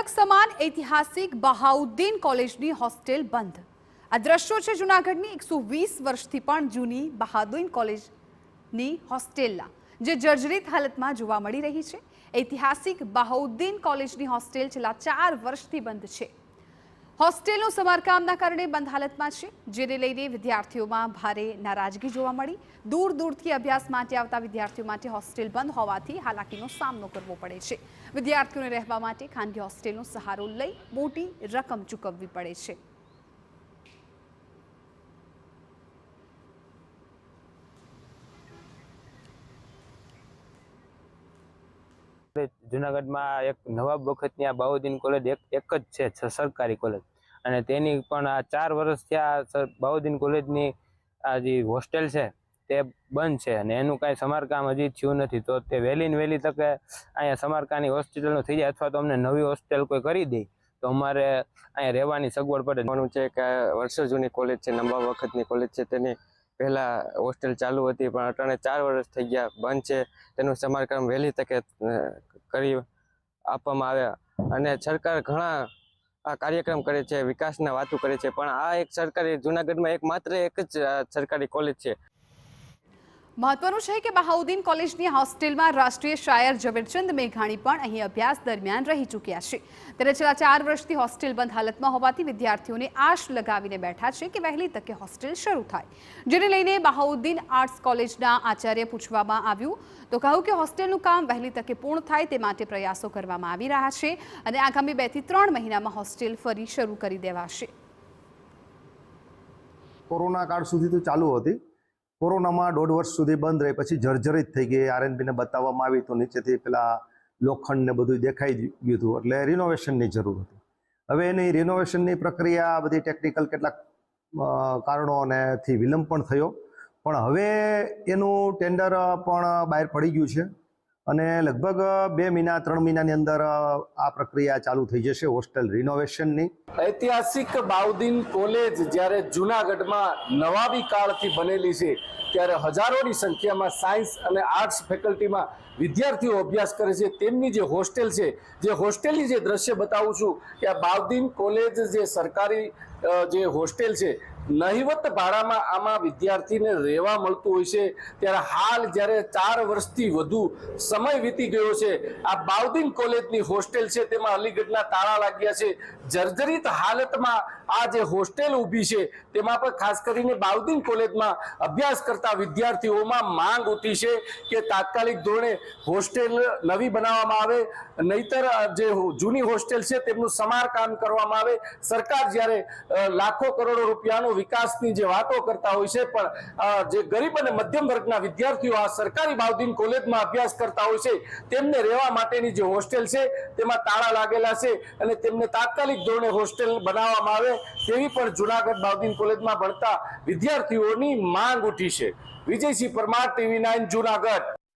तिलक समान ऐतिहासिक बहाउद्दीन कॉलेजनी होस्टेल बंध। आ दृश्यो छे जूनागढ़नी 120 वर्षथी पण जूनी बहाउद्दीन कॉलेजनी होस्टेलना जे जर्जरित हालतमां जोवा मळी रही छे। ऐतिहासिक बहाउद्दीन कॉलेजनी होस्टेल छेल्ला 4 वर्षथी बंध छे। होस्टेलનું સમારકામના કારણે બંધ હાલતમાં છે, જેને લઈને વિદ્યાર્થીઓમાં ભારે નારાજગી જોવા મળી। દૂર દૂરથી અભ્યાસ માટે આવતા વિદ્યાર્થીઓ માટે હોસ્ટેલ બંધ હોવાથી હાલાકીનો સામનો કરવો પડે છે। વિદ્યાર્થીઓને રહેવા માટે ખાનગી હોસ્ટેલનો સહારો લઈ મોટી રકમ ચૂકવવી પડે છે। જૂનાગઢમાં એક નવાબ વખતની આ બહાઉદ્દીન કોલેજ એક જ છે સરકારી કોલેજ, અને તેની પણ આ 4 વર્ષથી આ બહાઉદ્દીન કોલેજની આ જે હોસ્ટેલ છે તે બંધ છે અને એનું કાંઈ સમારકામ હજી થયું નથી। તો તે વહેલી ને વહેલી તકે અહીંયા સમારકામની હોસ્પિટલનું થઈ જાય અથવા તો અમને નવી હોસ્ટેલ કોઈ કરી દે તો અમારે અહીંયા રહેવાની સગવડ પડે। માનવું છે કે વર્ષો જૂની કોલેજ છે, નવાબ વખતની કોલેજ છે, તેની પહેલા હોસ્ટેલ ચાલુ હતી પણ અટાણે 4 વર્ષ થઈ ગયા બંધ છે। તેનું સમારકામ વહેલી તકે કરી આપવામાં આવ્યા અને સરકાર ઘણા આ કાર્યક્રમ કરે છે, વિકાસના વાતો કરે છે, પણ આ એક સરકારી જૂનાગઢમાં માત્ર એક જ સરકારી કોલેજ છે। મહત્વનું છે કે બહાઉદ્દીન કોલેજની હોસ્ટેલમાં રાષ્ટ્રીય શાયર ઝવેરચંદ મેઘાણી પણ અહીં અભ્યાસ દરમિયાન રહી ચૂક્યા છે। ત્યારે છેલ્લા 4 વર્ષથી હોસ્ટેલ બંધ હાલતમાં હોવાથી વિદ્યાર્થીઓને આશ લગાવીને બેઠા છે કે વહેલી તકે હોસ્ટેલ શરૂ થાય, જેને લઈને બહાઉદ્દીન આર્ટ્સ કોલેજના આચાર્ય પૂછવામાં આવ્યું તો કહ્યું કે હોસ્ટેલનું કામ વહેલી તકે પૂર્ણ થાય તે માટે પ્રયાસો કરવામાં આવી રહ્યા છે અને આગામી 2 થી 3 મહિનામાં હોસ્ટેલ ફરી શરૂ કરી દેવાશે। કોરોના કાળ સુધી તો ચાલુ હતી, કોરોનામાં 1.5 વર્ષ સુધી બંધ રહી પછી જર્જરિત થઈ ગઈ। આરએનબીને બતાવવામાં આવી તો નીચેથી પેલા લોખંડ ને બધું દેખાઈ ગયું હતું, એટલે રિનોવેશનની જરૂર હતી। હવે એની રિનોવેશનની પ્રક્રિયા બધી ટેકનિકલ કેટલાક કારણોથી વિલંબ પણ થયો, પણ હવે એનું ટેન્ડર પણ બહાર પડી ગયું છે અને લગભગ 2 મહિના 3 મહિનાની અંદર આ પ્રક્રિયા ચાલુ થઈ જશે હોસ્ટેલ રિનોવેશનની। ઐતિહાસિક બહાઉદ્દીન કોલેજ જ્યારે જૂનાગઢમાં નવાબી કાળથી બનેલી છે ત્યારે હજારોની સંખ્યામાં સાયન્સ અને આર્ટ્સ ફેકલ્ટીમાં વિદ્યાર્થીઓ અભ્યાસ કરે છે। તેમની જે હોસ્ટેલ છે, જે હોસ્ટેલની જે દ્રશ્ય બતાવું છું કે આ બહાઉદ્દીન કોલેજ જે સરકારી જે હોસ્ટેલ છે નહિવત ભાડામાં આમાં વિદ્યાર્થીને રહેવા મળતું હોય છે। ત્યારે હાલ જ્યારે 4 વર્ષથી વધુ સમય વીતી ગયો છે, આ બહાઉદ્દીન કોલેજની હોસ્ટેલ છે તેમાં અલીગઢના તાળા લાગ્યા છે। જર્જરિત હાલતમાં આ જે હોસ્ટેલ ઊભી છે તેમાં પણ ખાસ કરીને બહાઉદ્દીન કોલેજમાં અભ્યાસ કરતા વિદ્યાર્થીઓમાં માંગ ઉઠી છે કે તાત્કાલિક ધોરણે હોસ્ટેલ નવી બનાવવામાં આવે, નહીતર જે જૂની હોસ્ટેલ છે તેમનું સમારકામ કરવામાં આવે। સરકાર જ્યારે લાખો કરોડો રૂપિયાનો વિકાસની જે વાતો કરતા હોય છે, પણ જે ગરીબ અને મધ્યમ વર્ગના વિદ્યાર્થીઓ આ સરકારી બહાઉદ્દીન કોલેજમાં અભ્યાસ કરતા હોય છે તેમને રહેવા માટેની જે હોસ્ટેલ છે તેમાં તાળા લાગેલા છે અને તેમને તાત્કાલિક ધોરણે હોસ્ટેલ બનાવવામાં આવે તેવી પણ જૂનાગઢ બહાઉદ્દીન કોલેજમાં ભણતા વિદ્યાર્થીઓની માંગ ઉઠી છે। વિજયસિંહ પરમાર, TV9 જૂનાગઢ।